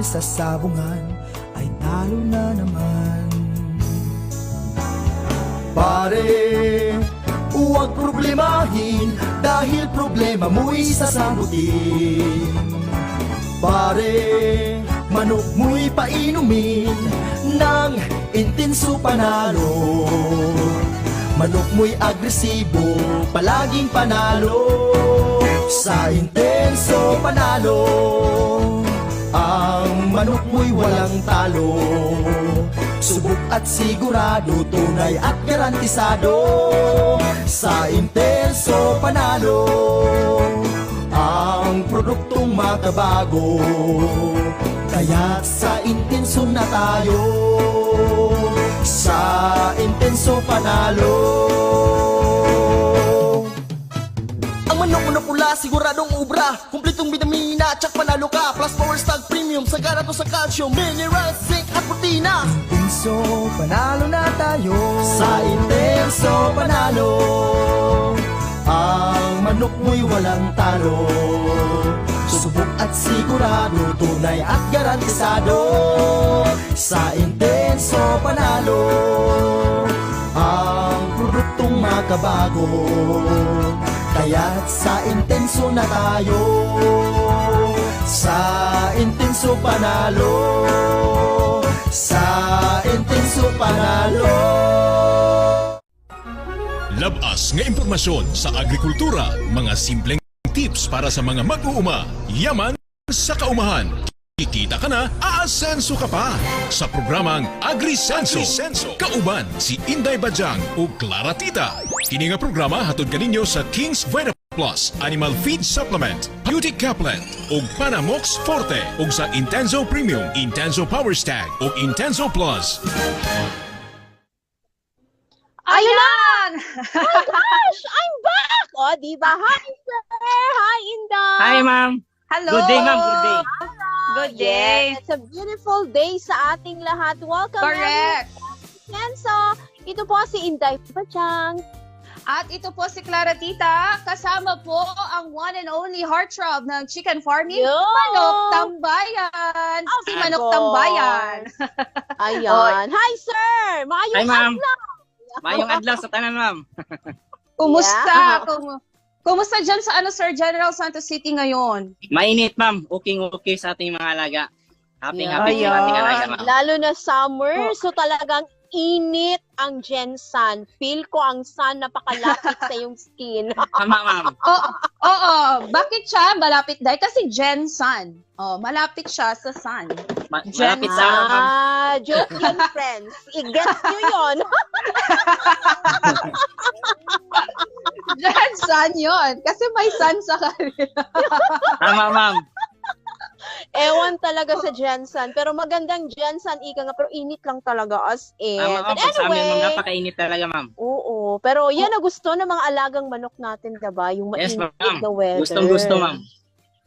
sa sabungan ay talo na naman. Pare, huwag problemahin dahil problema mo'y sasagutin. Pare, manok mo'y painumin ng intenso panalo. Manok mo'y agresibo, palaging panalo. Sa intenso panalo, ang manok mo'y walang talo. Subok at sigurado, tunay at garantisado. Sa intenso panalo, ang produktong makabago. Kaya't sa intenso na tayo, sa intenso panalo. Ang manok pula, siguradong ubra, kumpletong bitamina, tsak panalo ka. Plus power stag premium, sagana to sa calcium, mineral, zinc at protina. Intenso panalo na tayo, sa intenso panalo. Ang manok mo'y walang talo. Subok at sigurado, tunay at garantisado. Sa intenso panalo, ang produktong makabago. Kaya't sa intenso na tayo, sa intenso panalo, sa intenso panalo. Labas nga impormasyon sa agrikultura, mga simpleng tips para sa mga mag-uuma, yaman sa kaumahan. Kikita ka na, aasenso ka pa sa programang AgriSenso. Kauban si Inday Bajang o Clara Tita. Kini nga programa hatod kaninyo sa King's Vita Plus Animal Feed Supplement, Beauty Caplet ug Panamox Forte ug sa Intenso Premium, Intenso Power Stag ug Intenso Plus. Ayan! Oh gosh! I'm back! O, diba? Hi, sir! Hi, Inday! Hi, ma'am. Hello! Good day, ma'am. Good day. Good day! Yes, it's a beautiful day sa ating lahat. Welcome, Correct! Senso! Ito po si Inday Bajang. At ito po si Clara Tita, kasama po ang one and only heartthrob ng chicken farming, Yo! Manok Tambayan. Si Manok Tambayan. Ayan. Hi, sir! Hi, Maayong ma'am. adlaw! Mayong adlaw sa tanan, ma'am. Kumusta? Yeah. Kumusta dyan sa Sir General Santos City ngayon? Mainit, ma'am. Okay sa ating mga alaga. Happy Yeah. sa ating alaga, ma'am. Lalo na summer, so talagang init ang Gensan. Feel ko ang sun napakalapit sa yung skin. Tama, ma'am. Oo. Bakit siya malapit dahil? Kasi Gensan. Oh, malapit siya sa sun. Malapit sa araw, ma'am. Joke yun, friends. I-guess nyo yun. Gensan yun. Kasi may sun sa kanila. Tama, ma'am. Ewan talaga sa Gensan. Pero magandang Gensan, ika nga. Pero init lang talaga as in. Tama, ma'am. But Pag sa amin, ma'am, anyway, napakainit talaga, ma'am. oo. Pero yan ang gusto ng mga alagang manok natin, diba? Yung Yes, mainit ma'am. na weather. Gustong-gusto, ma'am.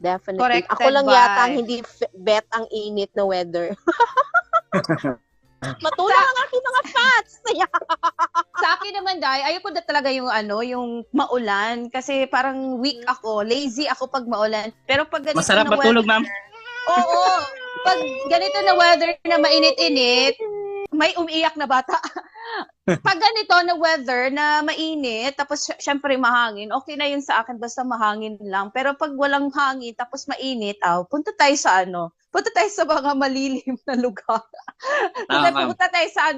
Definitely. Corrected Ako lang by- yata ang hindi bet ang init na weather. Matulang ang aking mga fats. Sa akin naman, Day, ayoko na talaga yung maulan. Kasi parang weak ako, lazy ako pag maulan. Pero pag ganito Masarap na matulog, weather, ma'am. oo. Pag ganito na weather na mainit-init, may umiiyak na bata. Pag ganito na weather na mainit, tapos syempre mahangin, okay na yun sa akin, basta mahangin lang. Pero pag walang hangin, tapos mainit, punta tayo sa punta tayo sa mga malilim na lugar. Tama. Punta tayo sa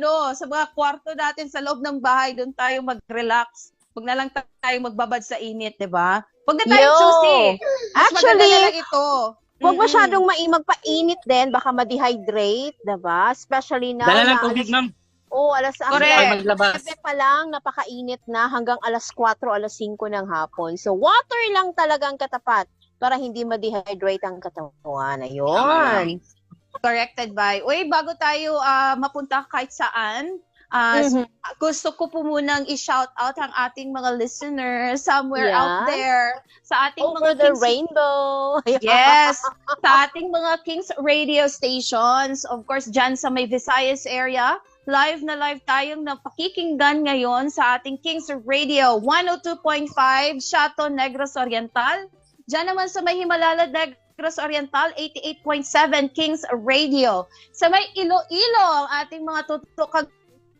mga kwarto natin sa loob ng bahay, doon tayo mag-relax. Huwag na lang tayo magbabad sa init, di ba? Huwag na tayo Yo! choosy. Mas maganda Actually, na lang ito. huwag masyadong magpainit din, baka ma-dehydrate, diba? Especially na Dala ng tubig, ma'am. alas Correct. Pag maglabas. 9 pa lang, napakainit na hanggang alas 4, alas 5 ng hapon. So, water lang talagang katapat para hindi ma-dehydrate ang katawan. Ayun. Corrected by. Uy, bago tayo mapunta kahit saan, gusto ko po munang i-shout out ang ating mga listeners somewhere Yeah. out there sa ating Over mga the Kings. rainbow. Yes, sa ating mga Kings radio stations. Of course, dyan sa may Visayas area, live na live tayong napakikinggan ngayon sa ating Kings Radio 102.5 Chateau Negros Oriental. Diyan naman sa may Himalaya Negros Oriental, 88.7 Kings Radio. Sa may Iloilo, ang ating mga tutukag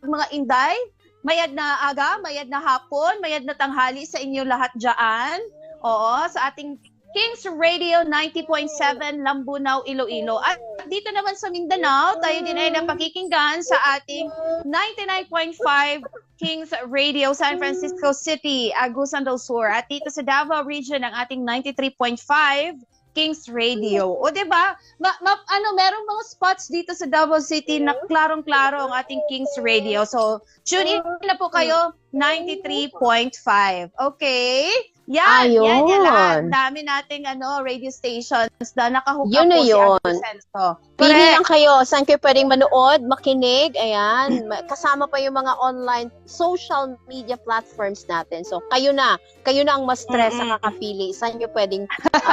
mga inday, mayad na aga, mayad na hapon, mayad na tanghali sa inyo lahat dyan. Oo, sa ating Kings Radio 90.7 Lambunaw, Iloilo. At dito naman sa Mindanao, tayo din ay napakikinggan sa ating 99.5 Kings Radio San Francisco City, Agusan del Sur. At dito sa Davao Region, ang ating 93.5 Kings Radio. O diba, merong mga spots dito sa Davao City na klarong-klaro ang ating Kings Radio. So, tune in na po kayo, 93.5. Okay? Yan lahat. Dami nating radio stations na nakahook Yun na po yun. si Agusento. Pili lang kayo, saan kayo pwedeng manood, makinig, ayan. Kasama pa yung mga online social media platforms natin. So, kayo na ang mas stress sa kakapili. Saan nyo pwedeng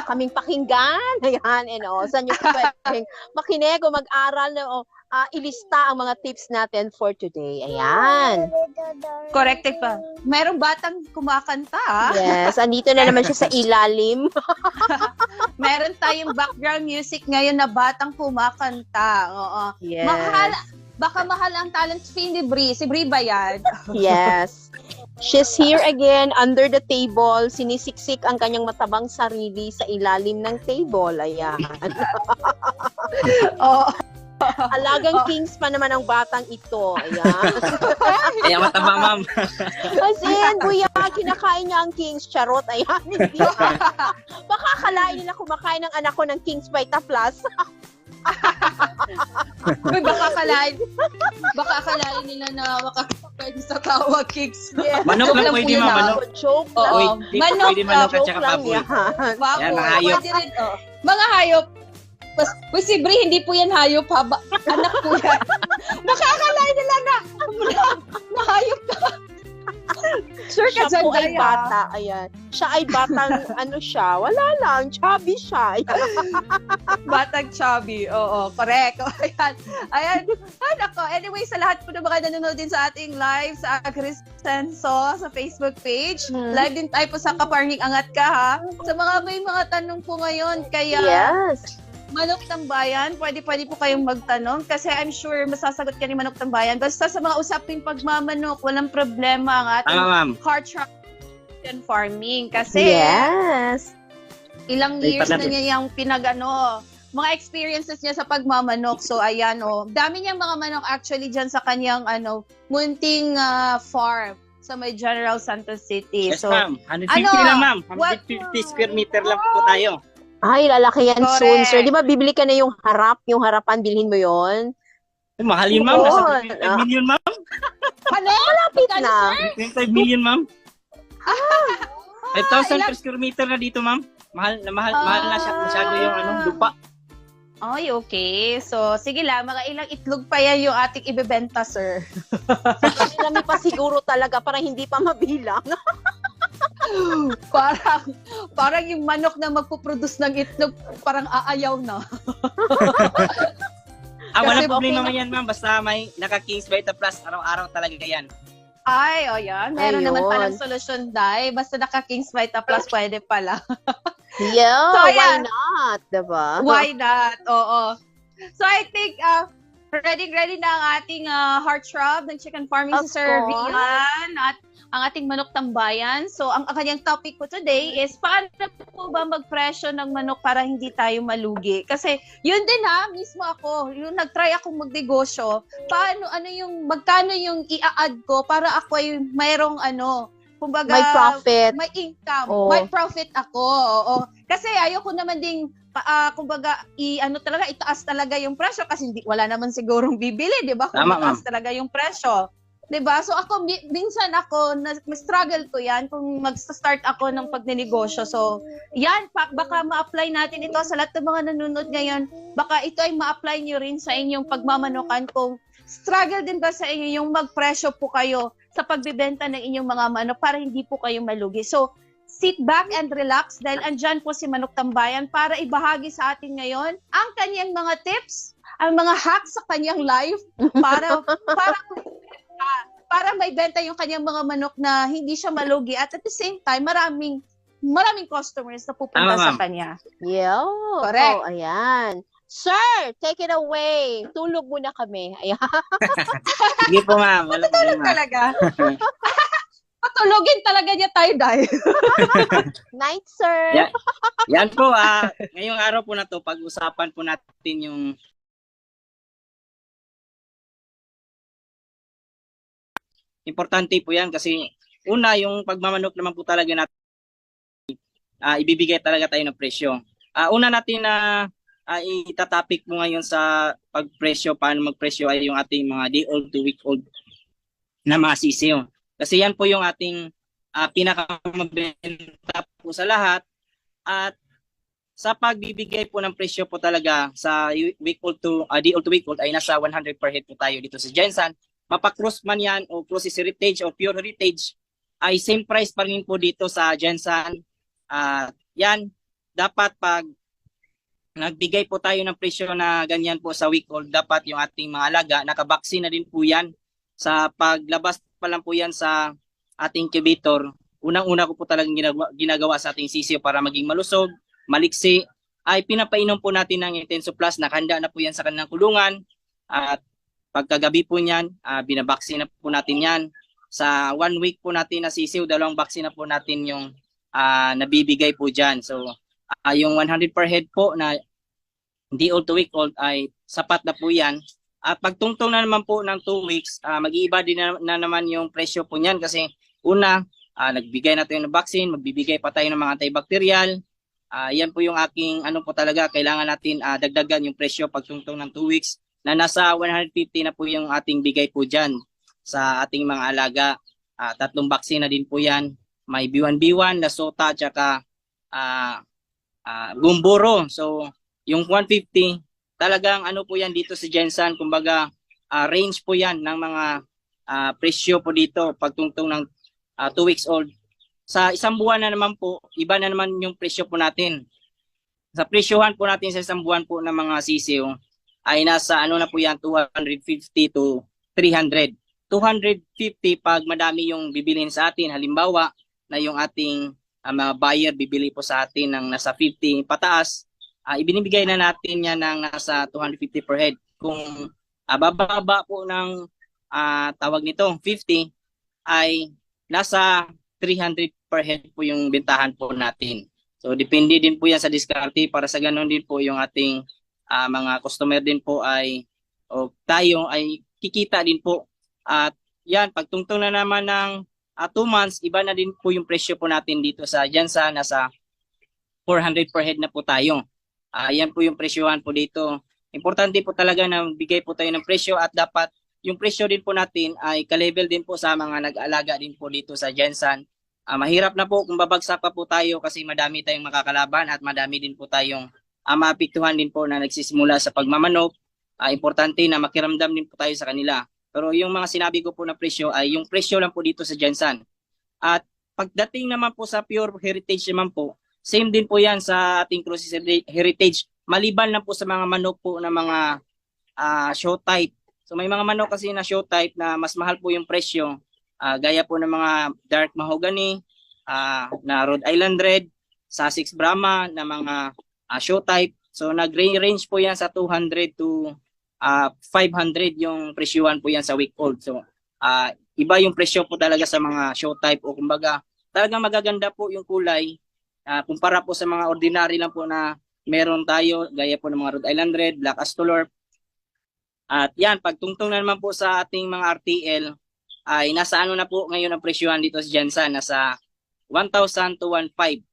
kaming pakinggan, ayan, saan nyo pwedeng makinig o mag-aral o ilista ang mga tips natin for today. Ayan. Correct pa. Merong batang kumakanta. Yes, andito na naman siya sa ilalim. Meron tayong background music ngayon na batang kumakanta. Oo. Yes. Baka mahal ang talent fee ni Bri. Si Bri ba yan? Yes. She's here again under the table. Sinisiksik ang kanyang matabang sarili sa ilalim ng table. Ayan. Oo. Alagang Kings pa naman ang batang ito. Ayan. Kaya mataba, ma'am. As in, kuya, kinakain niya ang Kings. Charot. Ayan. Hindi. Baka akalain nila kumakain ng anak ko ng Kings Vita Plus. Uy, baka akalain nila na makakapwede sa tawag Kings. Yes. Manok lang pwede, ma'am. Manok. Joke Oo. lang. Manok, pwede manok at Joke saka lang baboy. yan. Baboy. Yan, mga hayop. Pwede rin, mga hayop. Uy, si Bri, hindi po yan hayop, ha? Anak po yan. Nakakalain nila na hayop ka. Sure ka Siya dyan, po ay Day, ha? bata. Ayan. Siya ay batang, siya. Wala lang. Chubby siya. Ayan. Batang chubby. Oo, correct. Ayan. Ay, nako. Anyway, sa lahat po na mga nanonood din sa ating live sa Cristenso sa Facebook page. Live din tayo po sa Kaparning Angat Ka, ha? Sa mga may mga tanong po ngayon, kaya Yes. Manok Tambayan, pwede po kayong magtanong kasi I'm sure masasagot ka ni Manok Tambayan. Basta sa mga usaping pagmamanok, walang problema ang ating Tama, ma'am. heart transplant farming. Kasi Yes. ilang Ay, years na natin. niya yung mga experiences niya sa pagmamanok. So ayan dami niyang mga manok actually dyan sa kanyang munting farm sa may General Santos City. Yes, So ma'am. 150 lang, ma'am. 150 square meter lang po tayo. Ay, lalaki yan Correct. soon, sir. Di ba bibili ka na yung harapan, bilhin mo yon? Ay, mahal yun, ma'am. Nasa Oo. 25 million, ma'am. Malapit na. 25 million, ma'am. 5,000 ilang- per square meter na dito, ma'am. Mahal na siya. Masyado yung lupa. Ay, okay. So, sige lang, mga ilang itlog pa yan yung ating ibebenta, sir. Marami pa siguro talaga para hindi pa mabilang. parang yung manok na magpuproduce ng itlog, parang aayaw na. Walang Kasi problema okay man yan, ma'am. Basta may naka-Kings Vita Plus. Araw-araw talaga yan. Ay, yan. Meron Ayun. naman palang solusyon, Day. Basta naka-Kings Vita Plus, pwede pala. Yeah, So, why ayan. not? Diba? Why not? Oo. So, I think, ready na ang ating heartthrob ng chicken farming Of sa Sir course. Rian at ang ating manok tambayan. So, ang kanyang topic po today is paano po ba magpresyo ng manok para hindi tayo malugi? Kasi, yun din mismo ako, yung nag-try akong magnegosyo, magkano yung i-add ko para ako ay mayroong kumbaga, May profit. may income, Oo. may profit ako. Oo. Kasi ayoko naman ding kumbaga itaas talaga yung presyo kasi wala naman sigurong bibili, 'di ba? Kung Tama, itaas talaga yung presyo. 'Di ba? So ako minsan ako struggle ko 'yan kung mag-start ako ng pagnenegosyo. So, 'yan baka ma-apply natin ito sa lahat ng mga nanonood ngayon. Baka ito ay ma-apply niyo rin sa inyong pagmamanukan kung struggle din ba sa inyo yung magpresyo po kayo sa pagbebenta ng inyong mga manok para hindi po kayo malugi. So, sit back and relax dahil andyan po si Manok Tambayan para ibahagi sa atin ngayon ang kanyang mga tips, ang mga hacks sa kanyang life para may benta yung kanyang mga manok na hindi siya malugi at the same time maraming maraming customers na pupunta Tama, sa ma'am. kanya. Yo. Correct. Oh, ayan. Sir, take it away. Tulog muna kami. Ayan. Sige po, ma'am. Walang Matutulog problema. talaga. Patulogin talaga niya tayo dahil. Night, sir. Yeah. Yan po, ngayong araw po na to, pag-usapan po natin yung importante po yan kasi una, yung pagmamanok naman po talaga natin, ibibigay talaga tayo ng presyo. Una natin na itatopic mo ngayon sa pagpresyo, paano magpresyo ay yung ating mga day-old to week-old na mga sisiyo. Kasi yan po yung ating pinakamabenta po sa lahat. At sa pagbibigay po ng presyo po talaga sa week-old to day-old to week-old ay nasa 100 per head po tayo dito sa Jensen. Mapa-cross man yan o Crucis Heritage o Pure Heritage ay same price pa rin po dito sa Jensen. Yan, dapat pag nagbigay po tayo ng presyo na ganyan po sa week-old, dapat yung ating mga alaga, nakabaksin na din po yan. Sa paglabas pa lang po yan sa ating incubator, unang-una ko po talagang ginagawa sa ating sisiyo para maging malusog, maliksi, ay pinapainom po natin ng Intenso Plus, nakahanda na po yan sa kanilang kulungan. At pagkagabi po niyan, binabaksin na po natin yan. Sa 1 week po natin na sisiyo, 2 baksin na po natin yung nabibigay po dyan. So, yung 100 per head po na day-old to week-old ay sapat na po yan. At pagtungtong na naman po ng 2 weeks, mag-iiba din na naman yung presyo po niyan kasi una, nagbigay na tayo ng vaccine, magbibigay pa tayo ng mga antibacterial. Yan po yung aking ano po talaga, kailangan natin dagdagan yung presyo pagtungtong ng 2 weeks na nasa 150 na po yung ating bigay po dyan sa ating mga alaga. 3 vaccine na din po yan. May B1B1, Lasota, tsaka Gumboro. So, yung 150, talagang ano po yan dito sa Jensen, kumbaga range po yan ng mga presyo po dito pagtungtong ng 2 weeks old. Sa isang buwan na naman po, iba na naman yung presyo po natin. Sa presyohan po natin sa isang buwan po ng mga sisiyo ay nasa ano na po yan, 250 to 300. 250 pag madami yung bibilhin sa atin. Halimbawa na yung ating mga buyer bibili po sa atin ng nasa 50 pataas, ibinibigay na natin yan ng nasa 250 per head. Kung bababa po ng tawag nito 50 ay nasa 300 per head po yung bentahan po natin. So depende din po yan sa diskarte, para sa ganun din po yung ating mga customer din po ay tayo ay kikita din po. At yan, pagtungtong na naman ng 2 months, iba na din po yung presyo po natin dito sa Jensen, nasa 400 per head na po tayo. Yan po yung presyohan po dito. Importante po talaga na bigay po tayo ng presyo at dapat yung presyo din po natin ay ka-level din po sa mga nag-aalaga din po dito sa Jensen. Mahirap na po kung babagsak pa po tayo kasi madami tayong makakalaban at madami din po tayong maapektuhan din po na nagsisimula sa pagmamanok. Importante na makiramdam din po tayo sa kanila. Pero yung mga sinabi ko po na presyo ay yung presyo lang po dito sa Jensen. At pagdating naman po sa Pure Heritage naman po, same din po yan sa ating Crucis Heritage. Maliban lang po sa mga manok po na mga show type. So may mga manok kasi na show type na mas mahal po yung presyo. Gaya po ng mga dark mahogany, na Rhode Island Red, Sussex Brahma, na mga show type. So nag-range po yan sa 200 to 500 yung presyuhan po yan sa week old. So iba yung presyo po talaga sa mga show type o kumbaga talagang magaganda po yung kulay kumpara po sa mga ordinary lang po na meron tayo gaya po ng mga Rhode Island Red, Black Astolorp. At yan, pagtungtong na naman po sa ating mga RTL ay nasa ano na po ngayon ang presyuhan dito sa Jensen, nasa 1,000 to 1,500.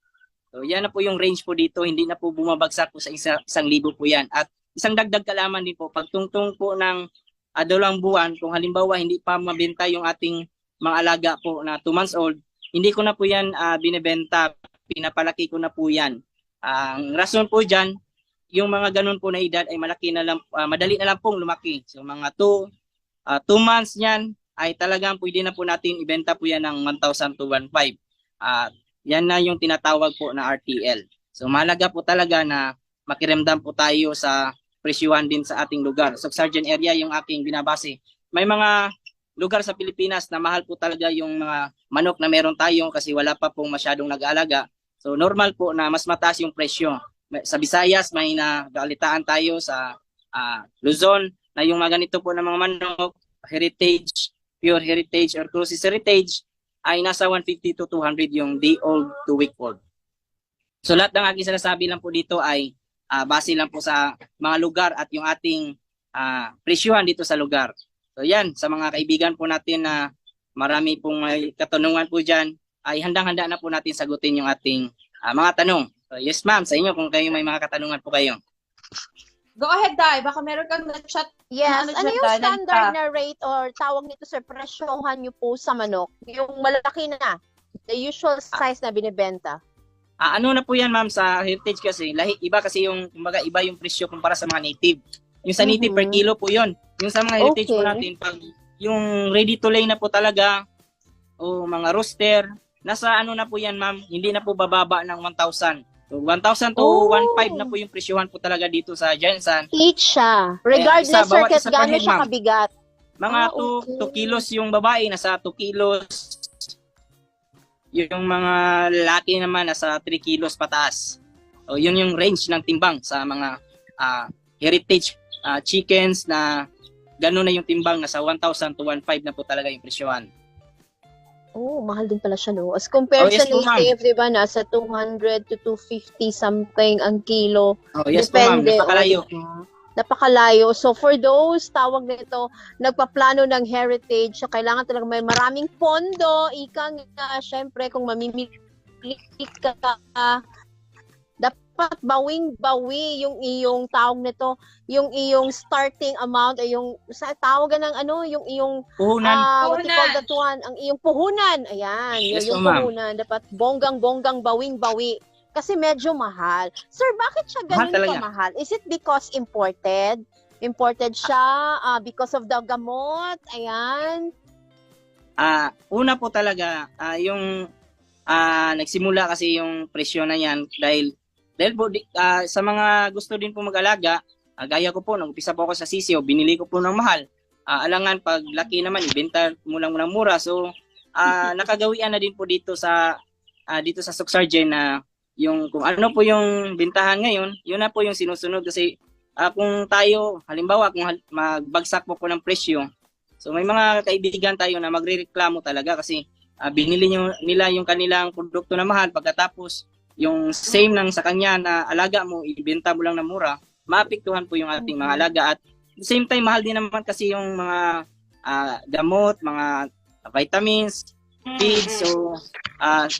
So yan na po yung range po dito, hindi na po bumabagsak po sa 1,000 po yan. At isang dagdag kalaman din po, pagtungtong po ng 2 buwan, kung halimbawa hindi pa mabenta yung ating mga alaga po na 2 months old, hindi ko na po yan binibenta, pinapalaki ko na po yan. Ang rason po dyan, yung mga ganun po na edad ay malaki na lang, madali na lang pong lumaki. So mga 2 months yan ay talagang pwede na po natin ibenta po yan ng 1,000 to 1,500. Yan na yung tinatawag po na RTL. So mahalaga po talaga na makiramdam po tayo sa presyuhan din sa ating lugar. So Sargent area yung aking binabase. May mga lugar sa Pilipinas na mahal po talaga yung mga manok na meron tayo kasi wala pa pong masyadong nag-aalaga. So normal po na mas mataas yung presyo. Sa Visayas may nagalitaan tayo, sa Luzon na yung mga ganito po ng mga manok, heritage, pure heritage or crucis heritage ay nasa 150 to 200 yung day old to week old. So lahat ng aking sinasabi lang po dito ay base lang po sa mga lugar at yung ating presyuhan dito sa lugar. So yan, sa mga kaibigan po natin na marami pong may katanungan po dyan, ay handang-handa na po natin sagutin yung ating mga tanong. So, yes ma'am, sa inyo kung kayo may mga katanungan po kayo. Go ahead, Dai. Baka meron kang na-chat. Yes, ano dyan, yung Dai? standard na rate or tawag nito sa presyohan nyo po sa manok? Yung malaki na, the usual size na binibenta. Ano na po yan ma'am sa heritage kasi, iba kasi yung, kumbaga iba yung presyo kumpara sa mga native. Yung sa native per kilo po yon. Yung sa mga heritage po natin, pag yung ready to lay na po talaga, o mga rooster, nasa ano na po yan ma'am, hindi na po bababa ng 1,000. So 1,000 to 1,500 na po yung presyohan po talaga dito sa Jensen. Each siya. Regardless isa, bawat circuit, isa per gano'n head, siya ma'am. kabigat. Mga okay. 2 kilos yung babae, nasa 2 kilos. Yung mga lalaki naman, nasa 3 kilos pataas. So yun yung range ng timbang sa mga heritage chickens na gano'n na yung timbang, nasa 1,000 to 1,500 na po talaga yung presyohan. Oh, mahal din pala siya, no? As compared yes sa po, ma'am. native, di ba, nasa 200 to 250 something ang kilo. Oh, yes po ma'am, Depende. napakalayo. Napakalayo. So, for those, tawag nito, nagpaplano ng heritage, so kailangan talaga may maraming pondo. Ika nga, syempre, kung mamimili ka, dapat bawing-bawi yung iyong tawag nito, yung iyong starting amount, ay yung sa tawagan ng ano, yung iyong Puhunan. what you call that one, ang iyong puhunan. Ayan, Yes, yung ma'am. puhunan. Dapat bonggang-bonggang bawing-bawi. Kasi medyo mahal. Sir, bakit siya Mahal ganun talaga. kamahal? Is it because imported? Imported siya because of the gamot? Ayan. Una po talaga, yung nagsimula kasi yung presyo na yan dahil po, sa mga gusto din po mag-alaga, gaya ko po, nag-upisa po ako sa sisiyo, binili ko po ng mahal. Alangan, pag laki naman, ibenta mo lang ng mura. So, nakagawian na din po dito sa Suksargen na yung kung ano po yung bintahan ngayon, yun na po yung sinusunod kasi kung tayo, halimbawa, kung magbagsak po ng presyo, so may mga kaibigan tayo na magrereklamo talaga kasi binili nila yung kanilang produkto na mahal, pagkatapos yung same ng sa kanya na alaga mo, ibenta mo lang na mura, maapektuhan po yung ating mga alaga. At at the same time, mahal din naman kasi yung mga gamot, mga vitamins, feeds. So,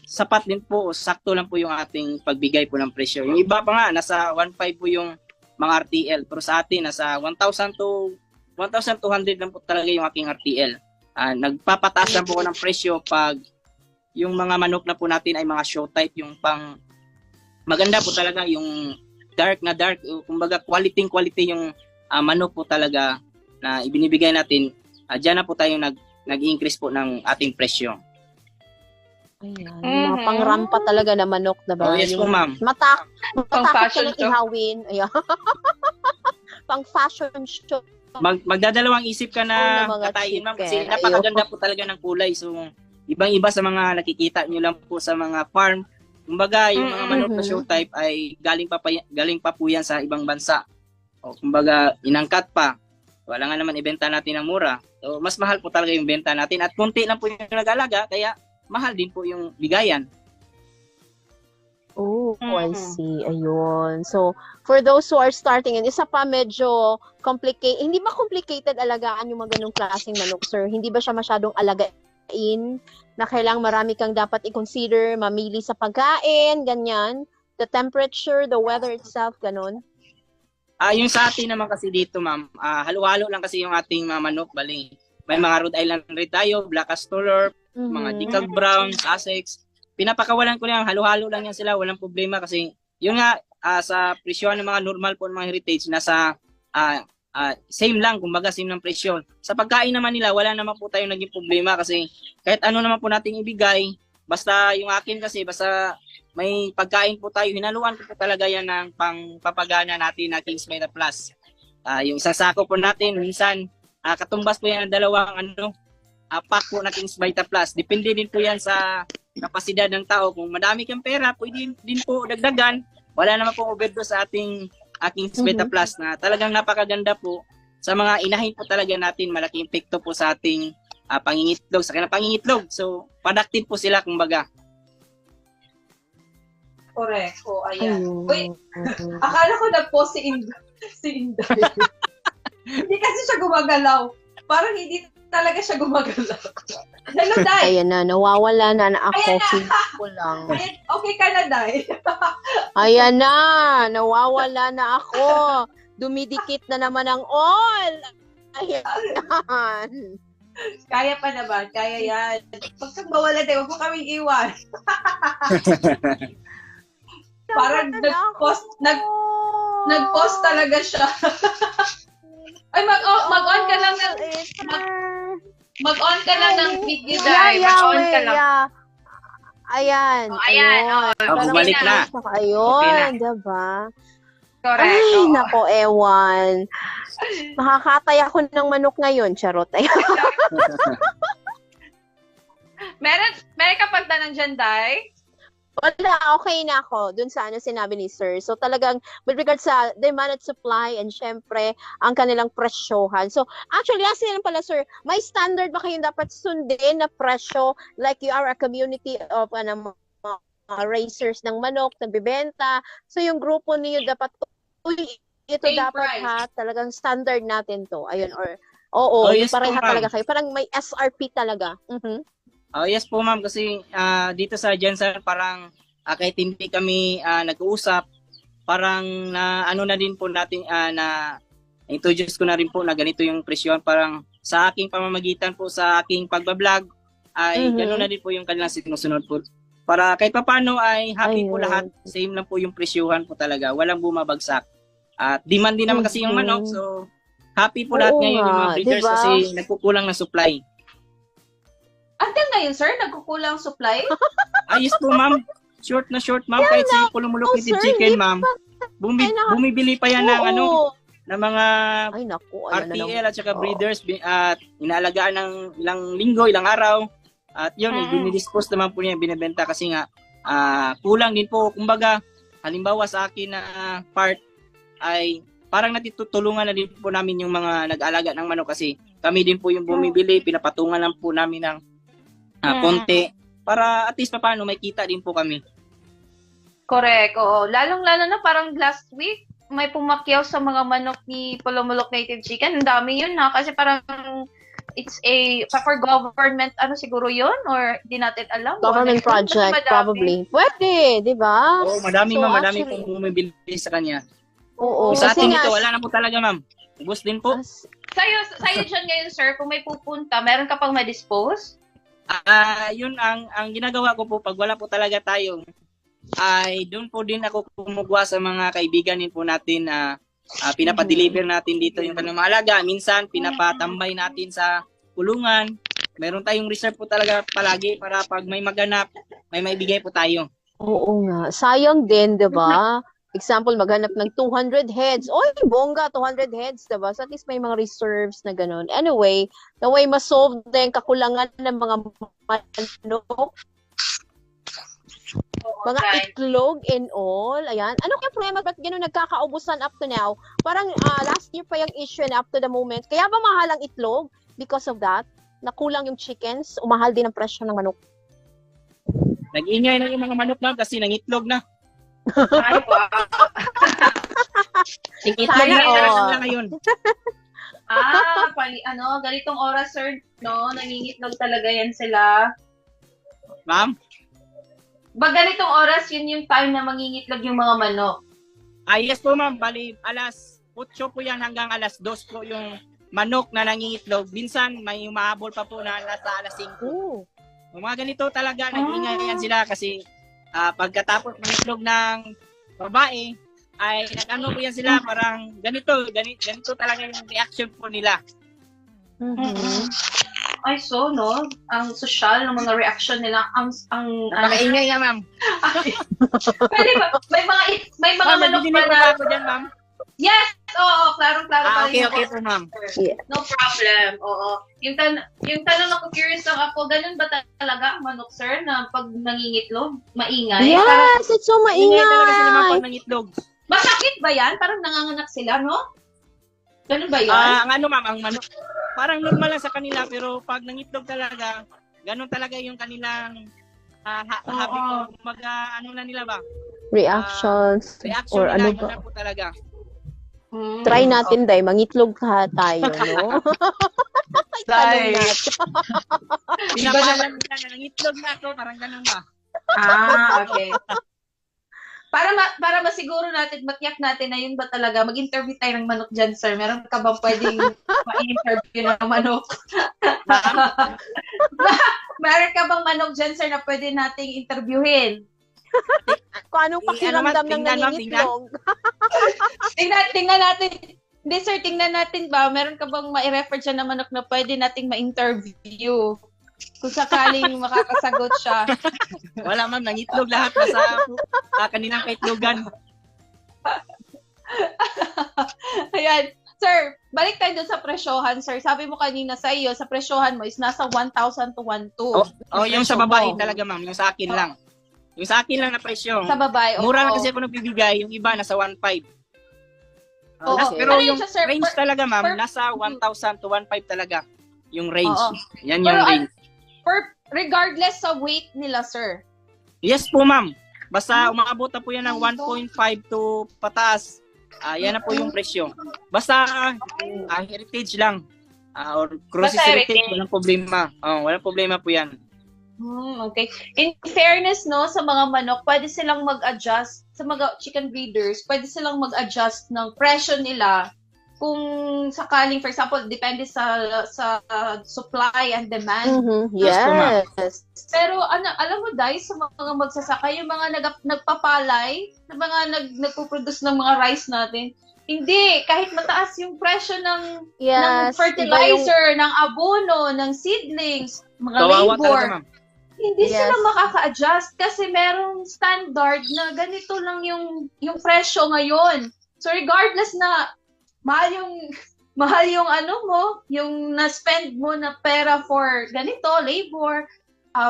sapat din po, sakto lang po yung ating pagbigay po ng presyo. Yung iba pa nga, nasa 1,500 po yung mga RTL. Pero sa atin, nasa 1,000 to 1,200 lang po talaga yung aking RTL. Nagpapataas lang po ko ng presyo pag yung mga manok na po natin ay mga show type, yung pang maganda po talaga, yung dark, kumbaga quality yung manok po talaga na ibinibigay natin. Diyan na po tayo nag-increase po ng ating presyo. Ayan. Mga pangrampa talaga na manok, diba? Oh, yes po, ma'am. Matakot Pang-fashion ka lang ihawin. Ayan. Pang fashion show. Magdadalawang isip ka na Oo, mga katayin, ma'am, kasi chicken. napakaganda po talaga ng kulay. So, ibang-iba sa mga nakikita nyo lang po sa mga farm. Kumbaga, yung mga manok na show type ay galing pa po yan sa ibang bansa. O kumbaga, inangkat pa. Wala nga naman ibenta natin ng mura. So, mas mahal po talaga yung benta natin. At kunti lang po yung nag-alaga, kaya mahal din po yung bigayan. Oh, I see. Ayun. So, for those who are starting, and isa pa medyo complicated, hindi ba complicated alagaan yung mga ganong klaseng manok, sir? Hindi ba siya masyadong alagain na kailangang marami kang dapat i-consider, mamili sa pagkain, ganyan? The temperature, the weather itself, ganon? Yung sa atin naman kasi dito, ma'am, halo-halo lang kasi yung ating mga manok. Bali, may mga Rhode Island Red tayo, Black Astrolor, mga Decal Brown, Sussex. Pinapakawalan ko lang, halo-halo lang yan sila, walang problema kasi yun nga, sa presyo ng mga normal po ng mga heritage, nasa same lang, kumbaga same ng presyo. Sa pagkain naman nila, wala naman po tayong naging problema kasi kahit ano naman po nating ibigay, basta yung akin kasi, basta may pagkain po tayo, hinaluan ko po talaga yan ng pangpapagana natin na Kings Vita Plus. Yung isang sako po natin, minsan, katumbas po yan ng dalawang pack po na Kings Vita Plus. Depende din po yan sa kapasidad ng tao. Kung madami kang pera, pwede din po dagdagan. Wala naman pong overdose sa aking Beta Plus na talagang napakaganda po. Sa mga inahin po talaga natin, malaking epekto po sa ating pangingitlog, sa kanilang pangingitlog. So, productive po sila kumbaga. Correct. O, ayan. Ayun. Uy, akala ko nag-post si Inday. Hindi kasi siya gumagalaw. Parang hindi talaga siya gumagalaw. Hello, Day. Ayan na, nawawala na ako. Ayan na. Feel ko lang. Ayan, okay ka na, Day. Ayan na, nawawala na ako. Dumidikit na naman ang all. Ayan. Kaya pa naman. Kaya yan. Pag kang mawala, Day, huwag mo kaming iwan. Parang nag-post talaga siya. Ay, mag-on ka lang ng mag-on ka lang ng video, Day. Mag-on ka lang. Ayan. Ayan. Bumalik na. Ayun, diba? Correct. Ay, Oo. nako, ewan. Makakatay ako ng manok ngayon, charot. Meron ka pagtanong dyan, Day? Wala, okay na ako dun sa sinabi ni Sir. So talagang with regards sa demand at supply and syempre ang kanilang presyohan. So actually, kasi yan pala Sir, may standard ba kayong dapat sundin na presyo like you are a community of mga raisers ng manok, nagbibenta. So yung grupo niyo dapat, ito Same dapat price. ha, talagang standard natin to. Ayun, or oo, Yes po, pareha ma'am. talaga kayo. Parang may SRP talaga. Yes po ma'am, kasi dito sa Jensen parang kahit hindi kami nag-uusap, parang na ano na din po natin na introduce ko na rin po na ganito yung presyon. Parang sa aking pamamagitan po sa aking pagbablog ay gano'n na din po yung kanilang sinusunod po. Para kahit paano ay happy po Ayun. lahat. Same lang po yung presyuhan po talaga. Walang bumabagsak. At demand din naman kasi yung manok. So happy po lahat Oo ngayon yung mga nga, breeders diba? kasi nagkukulang na supply. Hanggang ngayon, Sir, nagkukulang supply? Ayos po, ma'am. Short na short, ma'am. Kahit si Pulumulok Oh, Native sir, Chicken, hindi ma'am. Bumibili pa yan ng Oo. ng mga Ay, naku, ayan na naman. RTL at saka breeders at inaalagaan ng ilang linggo, ilang araw. At yun, dinidispose naman po niya, binibenta kasi nga kulang din po. Kumbaga, halimbawa sa akin na part ay parang natutulungan na din po namin yung mga nag-aalaga ng manok kasi kami din po yung bumibili, pinapatungan lang po namin ng konti para at least paano may kita din po kami. Correct, oo. Lalong-lalo na parang last week, may pumakyaw sa mga manok ni Pulumulok Native Chicken. Ang dami yun ha, kasi parang it's for government, siguro yun? Or di natin alam? Government Or, project, madami. probably. Pwede, di ba? Oo, madami So, ma'am, madami actually- pong bumibili sa kanya. Oo. Sa Kasi atin nga, ito, wala na po talaga ma'am. Ubus din po. Sa'yo dyan ngayon, sir, kung may pupunta, meron ka pang ma-dispose? Yun ang ginagawa ko po pag wala po talaga tayo ay doon po din ako kumugwa sa mga kaibigan din po natin na pinapadeliver natin dito yung kanilang mga alaga. Minsan pinapatambay natin sa kulungan. Meron tayong reserve po talaga palagi para pag may maganap, may maibigay po tayo. Oo nga. Sayang din, di ba? Example, maghanap ng 200 heads. Oy, bongga, 200 heads, di ba? So at least may mga reserves na ganun. Anyway, the way ma-solve na yung kakulangan ng mga manok, mga itlog and all. Ayan. Ano kaya problema? Ba't ganun nagkakaubusan up to now? Parang last year pa yung issue and up to the moment. Kaya ba mahal ang itlog? Because of that, nakulang yung chickens, umahal din ang presyo ng manok. Nag-ingay na yung mga manok ma'am kasi nangitlog na. Ay, wow. Itlog Sana na all. lang ngayon. Ganitong oras, sir, no? Nangingitlog talaga yan sila. Ma'am? Pag ganitong oras, yun yung time na mangingitlog yung mga manok. Yes po ma'am, bali alas 8 po yan hanggang alas 2 po yung manok na nangingitlog. Minsan may umahabol pa po na nasa alas 5. Ooh. Yung mga ganito talaga, nag-ingay yan sila kasi pagkatapos ng itlog ng babae, ay nag-ano po yan sila, parang ganito talaga yung reaction po nila. Ay, so, no? Ang social ng mga reaction nila, Nakaingay nga ma'am. Pwede ba? May mga Ma'am, manok nagdidinig pa po na, ba ako dyan ma'am? yes, Oo, klarong-klaro pa rin Okay, yung okay po, ma'am. Yeah. No problem. Oo. Yung tanong ako, curious lang ako, ganun ba talaga ang manok, sir, na pag nangingitlog, maingay? Parang, Yes, it's so Ingay talaga sila, ma'am, maingay. pag nangitlog. masakit ba yan? Parang nanganganak sila, no? Ganun ba yan? Ang ano, ma'am, ang manok, parang normal lang sa kanila, pero pag nangitlog talaga, ganun talaga yung kanilang habit Oo. ko. Ano na nila ba? Reactions. Reaction Or nila, ano yun ba? na po talaga. Try natin, Day. Mangitlog tayo, no? Tanong Day. natin. Pinapalan nila na nangitlog na ako, parang ganun ba? Okay. Para masiguro natin, matiyak natin na yun ba talaga, mag-interview tayo ng manok dyan, sir. Meron ka bang pwedeng ma-interview ng manok? Meron ka bang manok dyan, sir, na pwede nating interviewin? Kung anong pakiramdam ng tingnan, ma'am, nangingitlog. Tingnan natin. Hindi, sir, tingnan natin ba? Meron ka bang ma-refer dyan na manok na pwede nating ma-interview? Kung sakaling makakasagot siya. Wala, ma'am, nangitlog lahat na sa kanilang kaitlogan. Ayan. Sir, balik tayo dun sa presyohan, sir. Sabi mo kanina sa iyo, sa presyohan mo is nasa 1,000 to 1,200. Yung sa babae talaga, ma'am, yung sa akin lang. Yung sa akin lang na presyo. Sa babae. Mura lang oo. kasi ako nagbibigay, yung iba nasa 1,500. Oo. Pero Ano yun yung siya, sir? range talaga, ma'am, per- nasa 1,000 to 1,500 talaga. Yung range. Oo. Yan Pero yung range. regardless sa weight nila, sir. Yes po, ma'am. Basta umabot na po yan ng 1.5 to pataas. Yan na po yung presyo. Basta heritage lang. Or cruises Basta heritage, heritage. walang problema. Walang problema po yan. Okay. In fairness, no, sa mga manok, pwede silang mag-adjust, sa mga chicken breeders, pwede silang mag-adjust ng presyo nila kung sakaling, for example, depende sa supply and demand. Yes. Pero alam mo, guys, sa mga magsasaka, yung mga nagpapalay, na mga nagpo-produce ng mga rice natin, hindi, kahit mataas yung presyo ng Yes. fertilizer, ng abono, ng seedlings, mga Kawawa labor, talaga, ma'am. hindi Yes. sila makaka-adjust kasi merong standard na ganito lang yung presyo ngayon. So regardless na mahal yung ano mo, yung na-spend mo na pera for ganito, labor,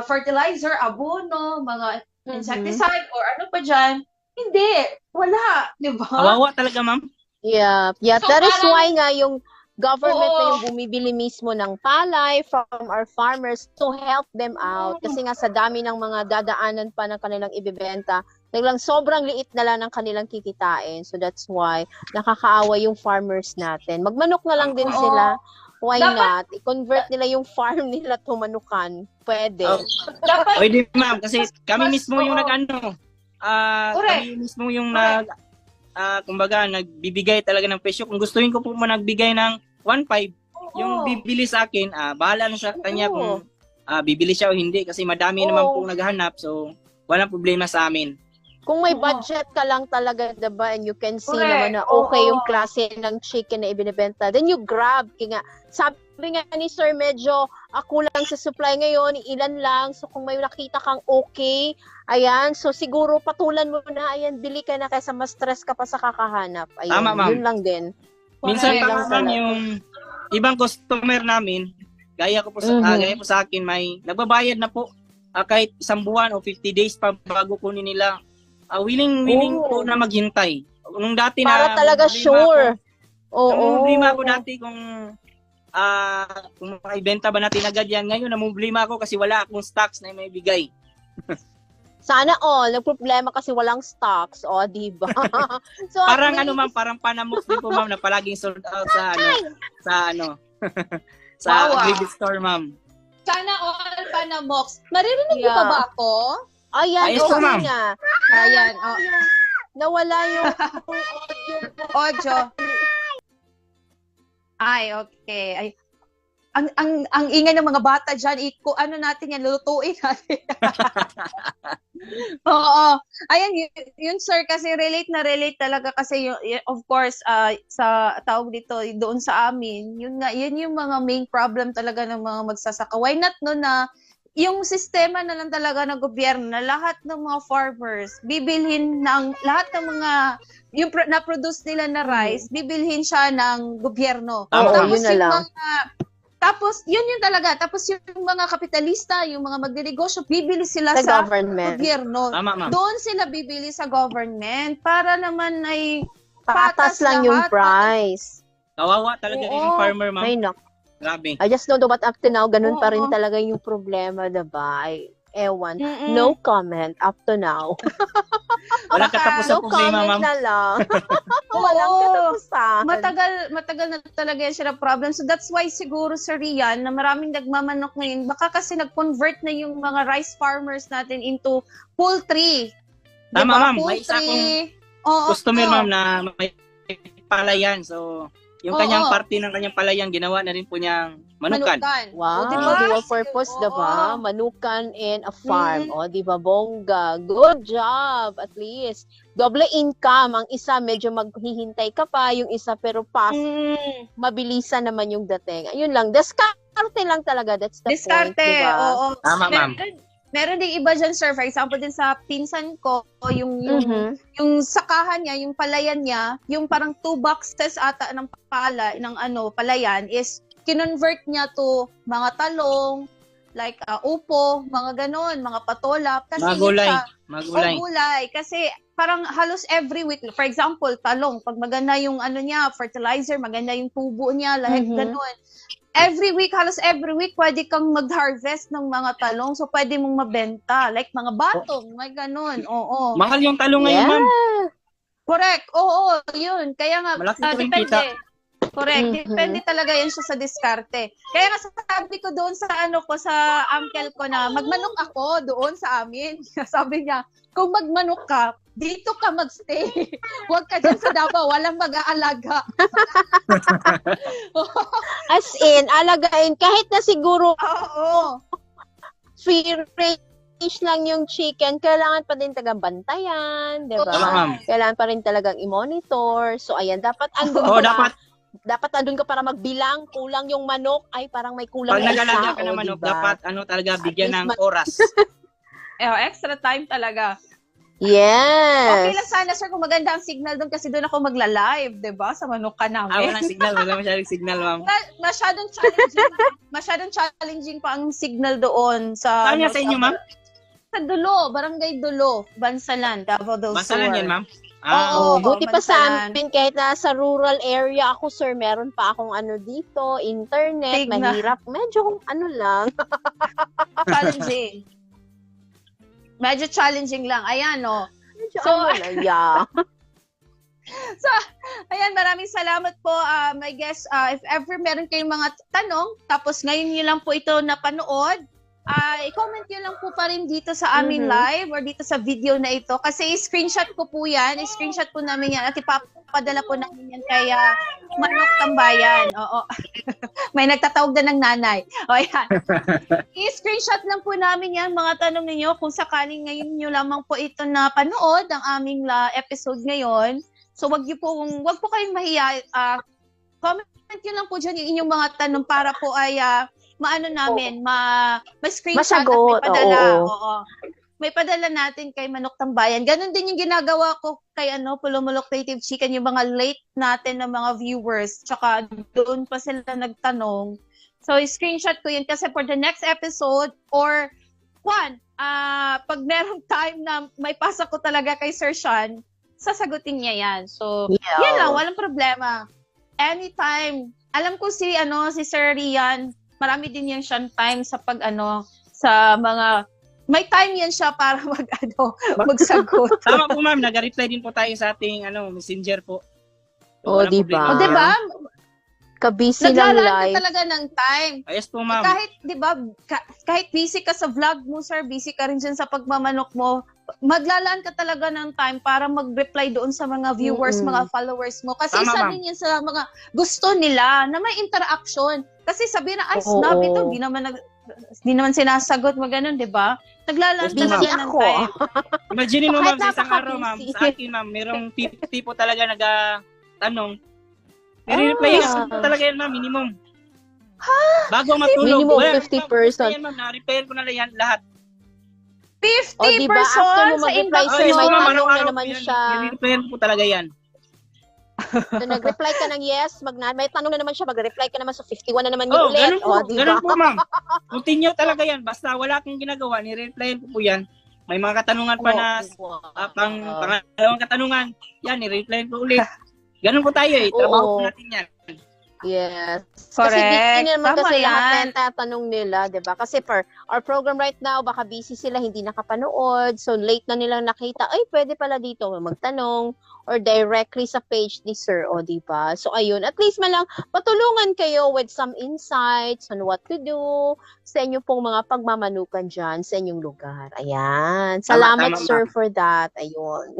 fertilizer, abono, mga insecticide or ano pa dyan, hindi, wala, di ba? Kawawa talaga, ma'am. Yeah. So, That is parang- why nga yung government na Oo. yung bumibili mismo ng palay from our farmers to help them out. Kasi nga sa dami ng mga dadaanan pa ng kanilang ibibenta, naglang sobrang liit na lang ng kanilang kikitain. So that's why nakakaawa yung farmers natin. Magmanok na lang din Oo. sila. Why Dapat- not? I-convert nila yung farm nila to manukan. Pwede. Dapat, Pwede, ma'am, kasi kami Mas- mismo yung oo. nag-ano. Correct. Kami mismo yung kumbaga, nagbibigay talaga ng presyo. Kung gustuin ko po magbigay ng 1.5, yung bibili sa akin, bahala na sa kanya kung bibili siya o hindi kasi madami naman Oo. po naghahanap, so walang problema sa amin. Kung may Oo. budget ka lang talaga, diba, and you can see Correct. naman na okay Oo. yung klase ng chicken na ibinibenta, then you grab. Kaya nga, sabi nga ni Sir, medyo kulang sa supply ngayon, ilan lang. So kung may nakita kang okay, ayan, so siguro patulan mo na, ayan, bili ka na kaysa mas stress ka pa sa kakahanap. Ayan, Tama, ma'am. yun lang din. Minsan Correct. pa lang ma'am, talaga. yung ibang customer namin, gaya ko po sa, Mhm. gaya po sa akin, may nagbabayad na po kahit isang buwan o 50 days pa bago kunin nila. Willing Oo. po na maghintay. Nung dati Para na talaga problema sure. Ako, Oo. problema ako dati kung maibenta ba natin agad yan. Ngayon, namumblima ako kasi wala akong stocks na may bigay. Sana all. Nagproblema kasi walang stocks. O, diba? So, at Parang least- ma'am, parang panamok din po ma'am na palaging sold out sa Wawa. agribit store ma'am. sana all pa na Mox. Naririnig niyo Yeah. pa ba ako? Ayan, Ayos po, okay ma'am. na. Ayan, Nawala yung audio. Ay, okay. Ay, ang ingay ng mga bata diyan, ano natin yan, lulutuin natin. Oo. Ayan, yun sir, kasi relate talaga kasi of course, sa tawag dito, doon sa amin, yun yung mga main problem talaga ng mga magsasaka. Why not no na yung sistema na lang talaga ng gobyerno na lahat ng mga farmers bibilhin ng lahat ng mga yung na-produce nila na rice, bibilhin siya ng gobyerno. Tama, Oo, yun na yung lang. tapos yun talaga. Tapos yung mga kapitalista, yung mga magdinegosyo, bibili sila Sa sa government. gobyerno. Tama, ma'am. Doon sila bibili sa government para naman ay Patas lang yung lahat. price. Kawawa talaga Oo. yung farmer, ma'am. Ay, naku. Grabe. I just don't know but up to now, ganun pa rin Oo. talaga yung problema, diba? Ay, ewan. Mm-mm. No comment up to now. Walang Baka katapos sa No problema, comment ma'am. na lang. Walang Oo. katapusan. Matagal na talaga yan siya na problem. So that's why siguro sa Rian na maraming nagmamanok ngayon, baka kasi nag-convert na yung mga rice farmers natin into poultry. Tama, Diba? ma'am. May isa Poultry. Oo, Customer, oo. ma'am, na may palayan. So, yung Oo. kanyang parte ng kanyang palayan, ginawa na rin po niyang manukan. Wow, O, diba? dual purpose, Oo. diba? Manukan in a farm. Mm. O, diba, bongga. Good job, at least. Double income. Ang isa, medyo maghihintay ka pa. Yung isa, pero fast. Mm, Mabilisan naman yung dating. Ayun lang. Diskarte lang talaga. That's the point, diskarte. diba? Oo. Tama, ma'am. Meron ding iba dyan, sir. For example, din sa pinsan ko, yung Mhm. yung sakahan niya, yung palayan niya, yung parang 2 boxes ata ng palayan is kinonvert niya to mga talong, like upo, mga ganon, mga patola. Kasi Mga yun gulay. siya, Mga gulay. gulay. Kasi parang halos every week, for example, talong, pag maganda yung ano niya, fertilizer, maganda yung tubo niya, lahat Mhm. ganon. Halos every week, pwede kang mag-harvest ng mga talong. So, pwede mong mabenta. Like mga batong, may ganon. Oo. Mahal yung talong ngayon, Yeah. ma'am. Correct. Oo, yun. Kaya nga, Malaki po yung depende. kita. Correct. Mhm. Depende talaga yan siya sa diskarte. Kaya nga sabi ko doon sa sa uncle ko na magmanok ako doon sa amin. Sabi niya, kung magmanok ka, dito ka magstay. Huwag ka dyan sa Davao, walang mag-aalaga. As in, alagain, kahit na siguro Oo. free range lang yung chicken, kailangan pa din tagang bantayan, di ba? Tama, ma'am. Kailangan pa rin talagang i-monitor. So, ayan, dapat andun Oo, ka. dapat. Dapat andun ka para magbilang, kulang yung manok, ay parang may kulang Pag na isa. nag-alaga ka o, ng manok, diba? dapat talaga bigyan least ng oras. Extra time talaga. Yes. Okay lang sana, sir, kung maganda ang signal doon kasi doon ako magla-live, di ba? Sa manuka namin. Walang signal. Wala masyadong signal, ma'am. Masyadong challenging pa ang signal doon sa Saan nga sa inyo, ma'am? Sa Dulo, Barangay Dulo, Bansalan, Davao del Sur. Bansalan yan, ma'am. Oo. Buti pa sa Bansalan. amin, kahit nasa rural area ako, sir, meron pa akong ano dito, internet, Signal. mahirap. Medyo ano lang. Challenging. Medyo challenging lang. Ayan, no. Medyo So, ano lang, yeah. Ayan, maraming salamat po. I guess, if ever meron kayong mga tanong, tapos ngayon nyo lang po ito napanood, i-comment nyo lang po pa rin dito sa aming Mhm. live or dito sa video na ito. Kasi i-screenshot ko po yan. I-screenshot po namin yan at ipapadala po namin yan kay Manok Tambayan. Oo. May nagtatawag na ng nanay. O yan. I-screenshot lang po namin yan, mga tanong ninyo. Kung sakaling ngayon nyo lamang po ito napanood, ang aming episode ngayon. So wag po kayong mahiya. Comment nyo lang po dyan yung inyong mga tanong para po ay maano namin, may screenshot at Masagot, may padala. oo. Oo. May padala natin kay Manok Tambayan. Ganon din yung ginagawa ko kay Pulumulok Native Chicken, yung mga late natin na mga viewers. Tsaka doon pa sila nagtanong. So, screenshot ko yun kasi for the next episode or pag merong time na may pasa ko talaga kay Sir Sean, sasagutin niya yan. So, Yeah. yan lang, walang problema. Anytime. Alam ko si Sir Rian, marami din yan siyang time sa sa mga, may time yan siya para magsagot. Tama po, ma'am. Nag-reply din po tayo sa ating messenger po. Oh, Walang diba? problema. O, diba? Kabisi ng Naglalaan live. ka talaga ng time. Yes po, ma'am. Kahit, di ba, kahit busy ka sa vlog mo, sir, busy ka rin dyan sa pagmamanok mo, maglalaan ka talaga ng time para mag-reply doon sa mga viewers, Mm-mm. mga followers mo. Kasi Tama, isa ma'am. din yan sa mga gusto nila na may interaction. Kasi sabi na, ay, Oo. snob ito, di naman sinasagot mo ganun, di ba? Naglalaan Busy talaga ng ako. time. Imagine mo, Kahit ma'am, sa isang araw, ma'am. napaka-busy. Sa akin, ma'am, merong 50 po talaga nag-tanong. Nire-reply ko talaga yan, ma'am, minimum. Bago matulog. Minimum Well, 50 ma'am, person. yan, ma'am, na-repair ko na lang yan lahat. 50 O, diba? After mo persons sa mag-reply, inbox sir, yes, may ma'am, tanong na araw-araw naman po yan. siya. I-repair ko talaga yan. So, nag-reply ka ng yes, may tanong na naman siya, mag-reply ka naman sa 51 na naman yung Oh, ulit. ganun po, O, diba? ganun po, ma'am. Continue talaga yan. Basta wala akong ginagawa, ni-replyan ko po yan. May mga katanungan pa na pangalawang katanungan. Yan, ni-replyan ko ulit. Ganun po tayo eh. Trabaho po Oo. natin yan. Yes. Correct. Kasi di naman Tama kasi lahat yan. na tatanong nila, 'di ba? Kasi for our program right now, baka busy sila, hindi nakapanood. So late na nilang nakita, ay pwede pala dito magtanong or directly sa page ni Sir, o 'di ba? So ayun, at least man lang patulungan kayo with some insights on what to do sa inyo pong mga pagmamanukan diyan sa inyong lugar. Ayan. Salamat tama, Sir ma'am. for that. Ayun.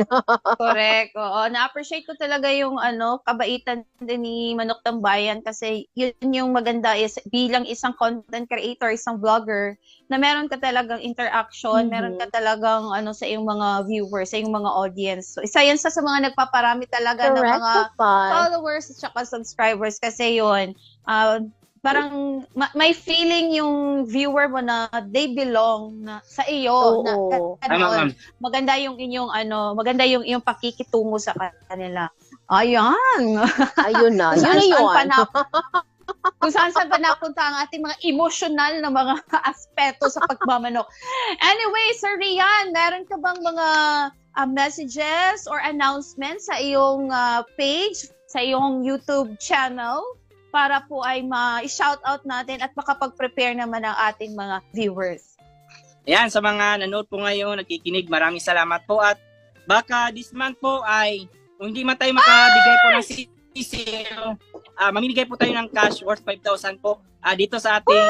Correct. Oo, na-appreciate ko talaga yung kabaitan din ni Manok Tambayan kasi yun yung maganda is bilang isang content creator, isang vlogger, na meron ka talagang interaction, meron ka talagang sa iyong mga viewers, sa iyong mga audience. So isa yan sa mga nagpaparami talaga ng Correct mga pa. followers at saka subscribers kasi yun, parang may feeling yung viewer mo na they belong na sa iyo. Na, Oo. Tama, ma'am. maganda yung inyong maganda yung iyong pakikitungo sa kanila. Ayan. Ayun na. Yun na Saan-saan yun. pa kung saan pa napunta ang ating mga emotional na mga aspeto sa pagmamanok. Anyway, Sir Rian, meron ka bang mga messages or announcements sa iyong page, sa iyong YouTube channel para po ay ma-shout out natin at makapag-prepare naman ang ating mga viewers? Ayan, sa mga nanood po ngayon, nakikinig, maraming salamat po. At baka this month po ay, kung hindi man tayo makabigay po ng sisiyo, mamimigay po tayo ng cash worth 5,000 po. Dito sa ating,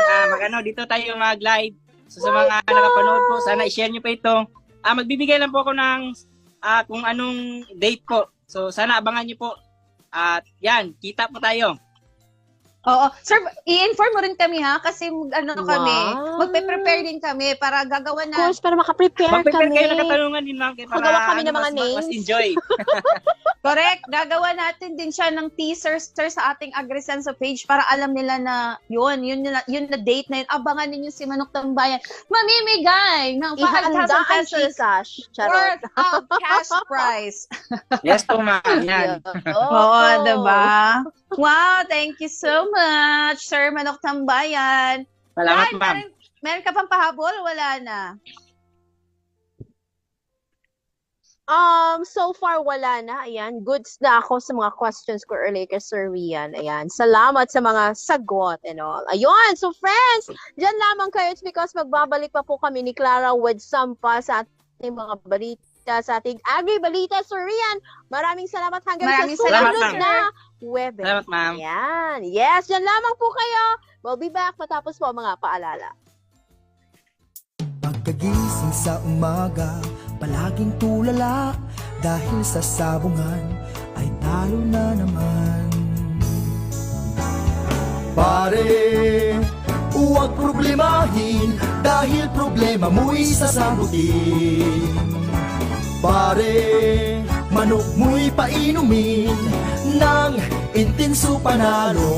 dito tayo mag-live. So sa mga nakapanood po, sana i-share nyo pa ito. Magbibigay lang po ako ng kung anong date po. So sana abangan nyo po. At yan, kita po tayo. Oo. Sir, i-inform mo rin kami ha kasi kami, Wow. magpe-prepare din kami para gagawa Of na. course, para makaprepare Mag-prepare kami. kayo ng katanungan din lang para Magawa kami ng mga mas names. enjoy. Correct. Gagawa natin din siya ng teaser sir, sa ating Agrisenso page para alam nila na yun na date na yun. Abangan ninyo si Manok Tambayan. Mamimigay ng Ihanda 5,000 ang pesos Gcash. Charot. worth of cash prize. Yes po, ma'am. Yan. Oo, diba? Wow, thank you so much, Sir Manok Tambayan. Salamat, Ryan, ma'am. meron ka pang pahabol? Wala na. So far wala na. Ayan, goods na ako sa mga questions ko earlier kay Sir Rian. Ayan, salamat sa mga sagot and all. Ayun, so friends, dyan lamang kayo. It's because magbabalik pa po kami ni Clara with some pa sa ating mga balita, sa ating Agri-Balita. Sir Rian, maraming salamat hanggang Maraming sa salamat, susunod ma'am. na Webes. Salamat, ma'am. Ayan, yes, dyan lamang po kayo. We'll be back matapos po ang mga paalala. Pagkagising sa umaga, palaging tulala dahil sa sabungan ay talo na naman. Pare, huwag problemahin dahil problema mo'y sasagutin. Pare, manok mo'y painumin ng intenso panalo.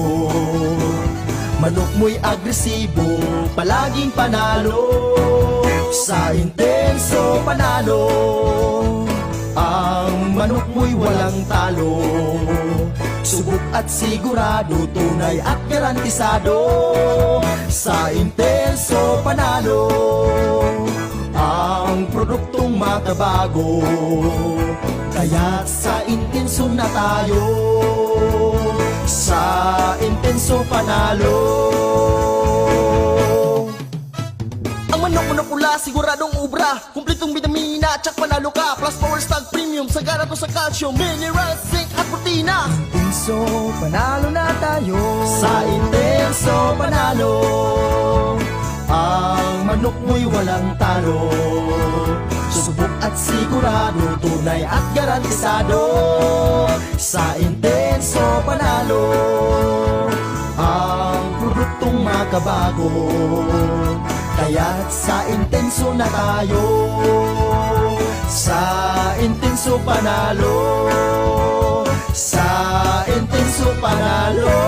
Manok mo'y agresibo, palaging panalo. Sa intenso panalo, ang manok mo'y walang talo. Subok at sigurado, tunay at garantisado. Sa intenso panalo, ang produktong makabago. Kaya't sa intenso na tayo, sa intenso panalo. Ang manok mo na pula, siguradong ubra, kumpletong bitamina, tsak panalo ka. Plus Power Stag Premium, sagana to sa calcium, minerals, zinc at protina. Intenso, panalo na tayo. Sa intenso panalo, ang manok mo'y walang talo. Subok at sigurado, tunay at garantisado. Sa intenso panalo, ang produktong makabago. Kaya't sa intenso na tayo, sa intenso panalo, sa intenso panalo.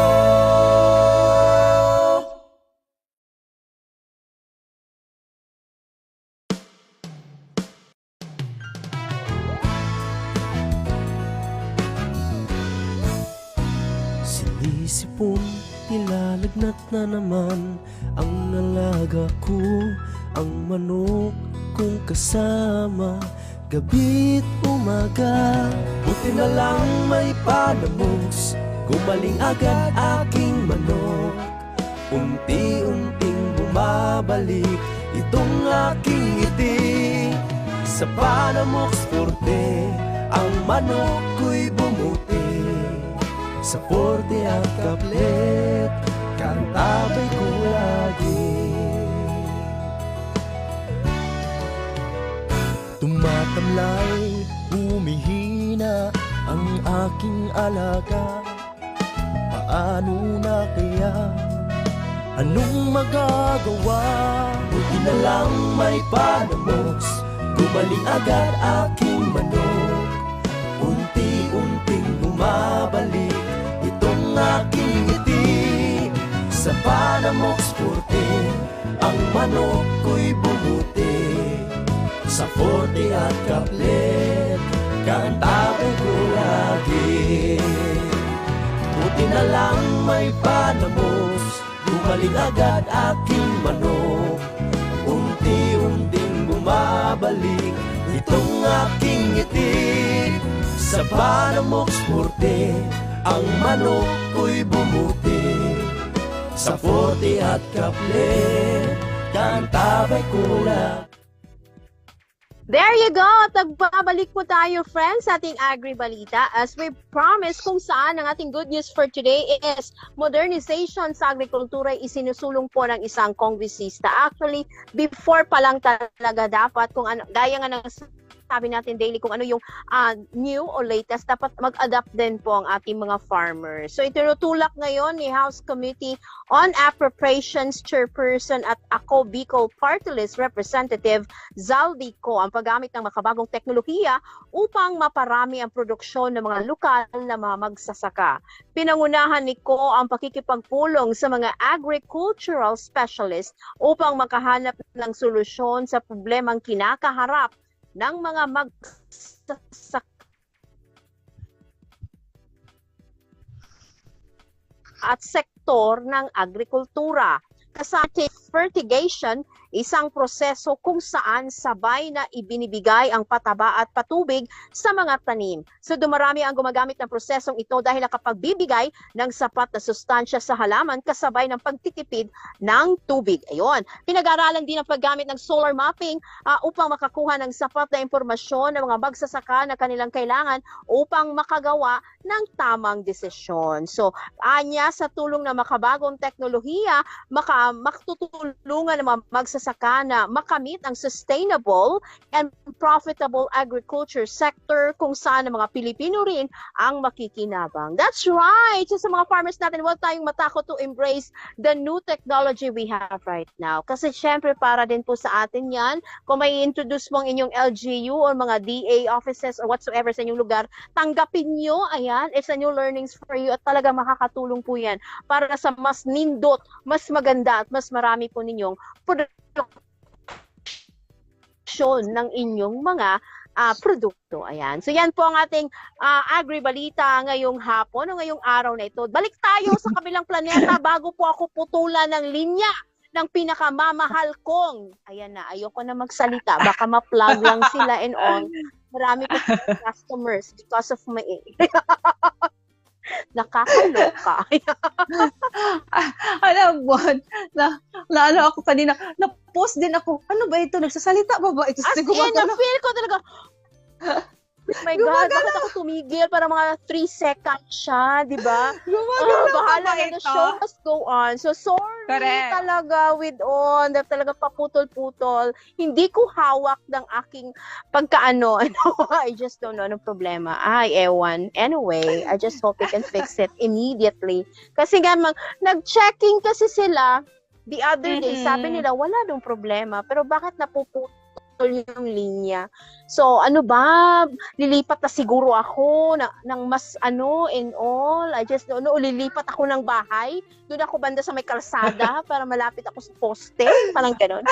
sipon, nilalagnat na naman ang alaga ko, ang manok kong kasama, gabi't umaga. Buti na lang may panamos, gumaling agad aking manok. Unti-unting bumabalik itong aking ngiti. Sa Panamox Forte, ang manok ko'y bumuti. Sa Forte at Kaplet, kantabay ko lagi. Tumatamlay, humihina ang aking alaga. Paano na kaya? Anong magagawa? Buti na lang may Panamox, gumaling agad aking manok. Unti-unting bumabalik itong aking ngiti. Sa Panamox Forte, ang manok ko'y bumuti. Sa Forte at Kaplet, kantabay ko lagi. Buti na lang may Panamox, gumaling agad aking manok. Unti-unting bumabalik itong aking ngiti. Sa Panamox Forte, ang manok ko'y bumuti. Sa Forte at Kaplet, kantabay ko lang. There you go! Tagbabalik po tayo, friends, sa ating Agri-Balita. As we promised, kung saan ang ating good news for today is modernization sa agrikultura ay isinusulong po ng isang kongresista. Actually, before pa lang talaga dapat, kung ano, gaya nga ng sabi natin daily, kung ano yung new o latest, dapat mag-adapt din po ang ating mga farmers. So itinutulak ngayon ni House Committee on Appropriations Chairperson at ako Bicol Party List Representative Zaldi Ko ang paggamit ng makabagong teknolohiya upang maparami ang produksyon ng mga lokal na mga magsasaka. Pinangunahan ni Ko ang pakikipagpulong sa mga agricultural specialist upang makahanap ng solusyon sa problemang kinakaharap ng mga magsasaka at sektor ng agrikultura. Kasama fertigation, isang proseso kung saan sabay na ibinibigay ang pataba at patubig sa mga tanim. So dumarami ang gumagamit ng prosesong ito dahil nakapagbibigay ng sapat na sustansya sa halaman kasabay ng pagtitipid ng tubig. Ayun, pinag-aralan din ang paggamit ng solar mapping upang makakuha ng sapat na impormasyon ng mga magsasaka na kanilang kailangan upang makagawa ng tamang desisyon. So, anya sa tulong ng makabagong teknolohiya, makatutulungan ng mga magsasaka na makamit ang sustainable and profitable agriculture sector kung saan ang mga Pilipino rin ang makikinabang. That's right! So, sa mga farmers natin, huwag tayong matakot to embrace the new technology we have right now. Kasi syempre para din po sa atin yan, kung may introduce mong inyong LGU or mga DA offices or whatsoever sa inyong lugar, tanggapin nyo, ayan, it's a new learnings for you at talaga makakatulong po yan para sa mas nindot, mas maganda at mas marami po ninyong produksyon ng inyong mga produkto. Ayan. So yan po ang ating Agri-Balita ngayong hapon o ngayong araw na ito. Balik tayo sa kabilang planeta bago po ako putulan ng linya ng pinakamamahal kong. Ayan na, ayoko na magsalita. Baka ma-plug lang sila and all. Marami po customers because of my nakakaloka. Alam mo, ano ako kanina, na-post din ako, ano ba ito? Nagsasalita ba ba? Ito As in, na-feel ko talaga, oh my God, bakit ako tumigil? Para mga 3 seconds siya, di ba? Bahala na, the show must go on. So, sorry talaga with on, talaga paputol-putol. Hindi ko hawak ng aking pagkaano. I just don't know anong problema. Ay, ewan. Anyway, I just hope they can fix it immediately. Kasi nga, nag-checking kasi sila the other day. Sabi nila, wala dong problema. Pero bakit napuputol yung linya? So, ano ba? Lilipat na siguro ako ng mas ano and all. I just don't know. Lilipat ako ng bahay. Doon ako banda sa may kalsada para malapit ako sa poste. Parang ganun.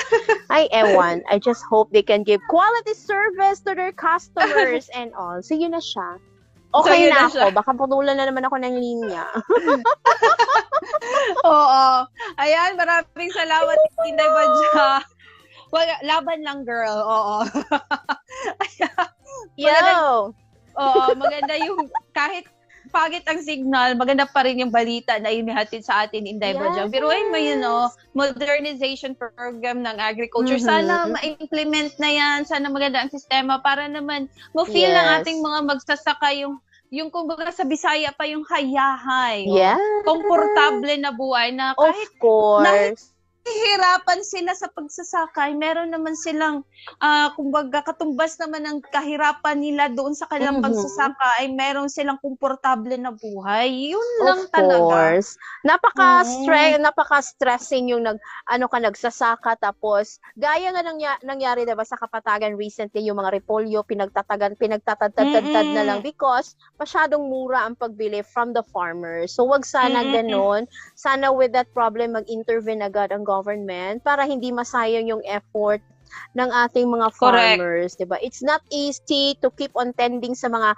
Ay, ewan. I just hope they can give quality service to their customers and all. So, yun na siya. Okay yun na na siya. ako. Baka putulan na naman ako ng linya. Oo. Ayan, maraming salamat, Inday Badja. Laban lang, girl. Oo. Yo! Oo, maganda yung kahit pagit ang signal, maganda pa rin yung balita na inihatid sa atin Inday Badja. Yes. Pero ayun mo yun, modernization program ng agriculture. Mhm. Sana ma-implement na yan. Sana maganda ang sistema para naman ma-feel ng Yes. ating mga magsasaka yung kumbaga sa Bisaya pa yung hayahay. Yes. Komportable na buhay na Of kahit course. hihirapan sila sa pagsasakay, meron naman silang, kumbaga, katumbas naman ng kahirapan nila doon sa kanilang Mhm. pagsasaka ay meron silang komportable na buhay. Yun lang Of talaga. course. Napaka-stressing yung nagsasaka tapos gaya nga nangyari 'di ba sa Kapatagan recently yung mga repolyo pinagtatad na lang because masyadong mura ang pagbili from the farmers. So wag sana ganun. Sana with that problem mag-intervene agad ang government para hindi masayang yung effort ng ating mga Correct. farmers, 'di ba? It's not easy to keep on tending sa mga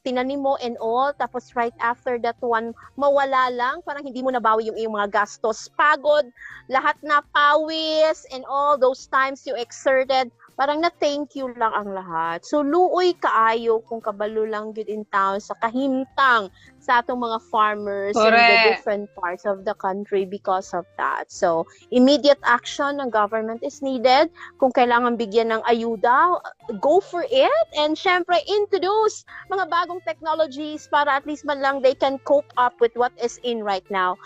tinanim mo and all tapos right after that one mawala lang, parang hindi mo nabawi yung iyong mga gastos, pagod, lahat na pawis and all those times you exerted, parang na-thank you lang ang lahat. So luoy kaayo kung kabalo lang gyud in town sa kahimtang sa atong mga farmers in the Correct. different parts of the country because of that. So immediate action ng government is needed. Kung kailangan bigyan ng ayuda, go for it. And syempre, introduce mga bagong technologies para at least man lang they can cope up with what is in right now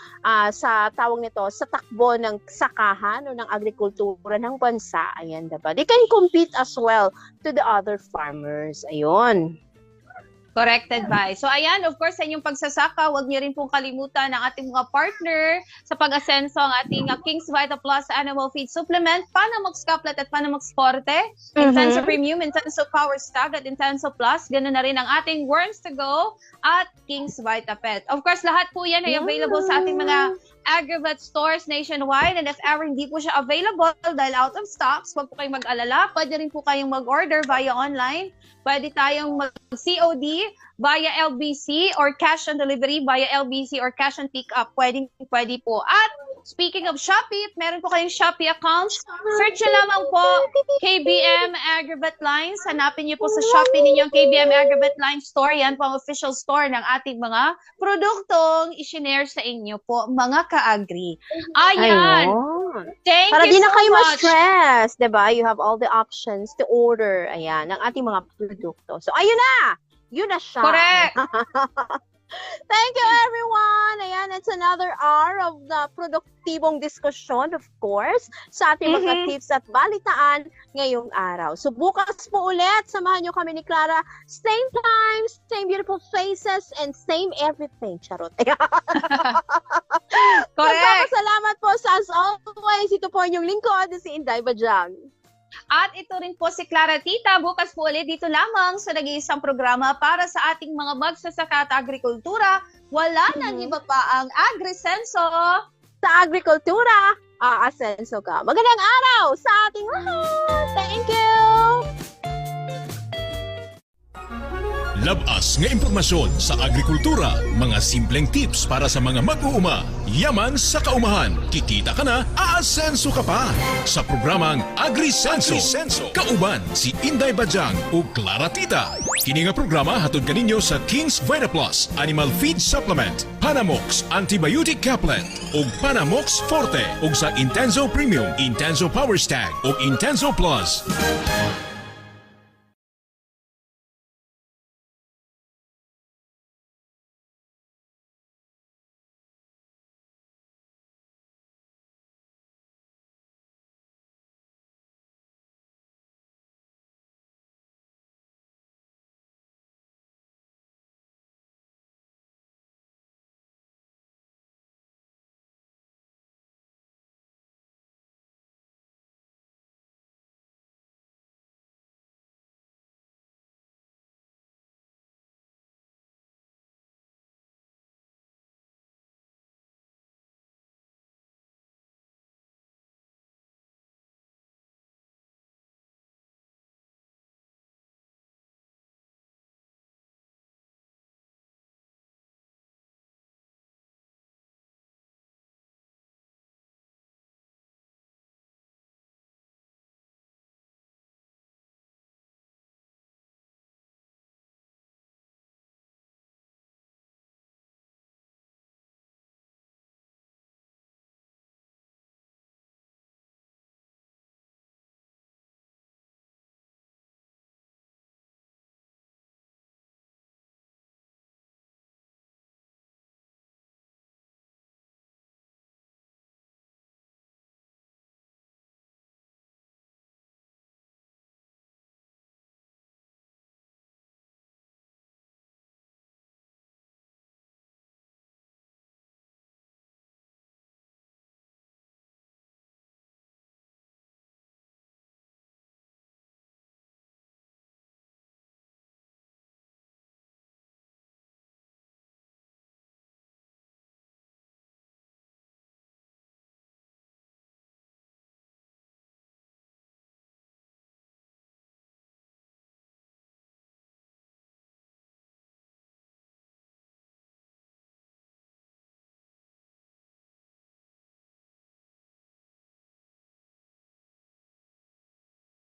sa tawag nito, sa takbo ng sakahan o ng agrikultura ng bansa. Ayan, diba? They can compete as well to the other farmers. Ayun. Correct advice. So ayan, of course, sa inyong pagsasaka, huwag niyo rin pong kalimutan ang ating mga partner sa pag-asenso, ang ating King's Vita Plus Animal Feed Supplement, Panamox Couplet at Panamox Forte, Intenso Premium, Intenso Power Stag at Intenso Plus. Ganun na rin ang ating Worms to Go at King's Vita Pet. Of course, lahat po yan ay available sa ating mga Agrivet stores nationwide, and if ever hindi po siya available dahil out of stocks, huwag po kayong mag-alala. Pwede rin po kayong mag-order via online. Pwede tayong mag-COD via LBC or cash on delivery via LBC or cash on pick-up. Pwede po. At speaking of Shopee, if meron po kayong Shopee account, search nyo lamang po KBM Agrivet Lines. Hanapin nyo po sa Shopee ninyong KBM Agrivet Lines store. Yan po ang official store ng ating mga produktong isinare sa inyo po, mga ka-agri. Ayan. Ayun. Thank Para you di na so kayo much. ma-stress, 'di ba? You have all the options to order, ayan, ng ating mga produkto. So ayun na. Yun na siya. Correct. Thank you everyone. Ayan, it's another hour of the produktibong diskusyon, of course, sa ating mga tips at balitaan ngayong araw. So bukas po ulit, samahan nyo kami ni Clara. Same time, same beautiful faces, and same everything. Charot. Correct. Salamat po sa as always. Ito po inyong lingkod, si Inday Bajang. At ito rin po si Clara Tita, bukas po ulit dito lamang sa nag-iisang programa para sa ating mga magsasaka at agrikultura. Wala nang iba pa ang Agrisenso. Sa agrikultura, aasenso ka. Magandang araw sa ating lahat. Thank you! Labas nga impormasyon sa agrikultura, mga simpleng tips para sa mga mag-uuma. Yaman sa kaumahan, kikita ka na, aasenso ka pa. Sa programang Agrisenso, kauban si Inday Bajang o Clara Tita. Kini nga programa hatod kaninyo sa King's Vita Plus Animal Feed Supplement, Panamox Antibiotic Caplet ug Panamox Forte ug sa Intenso Premium, Intenso Power Stag ug Intenso Plus.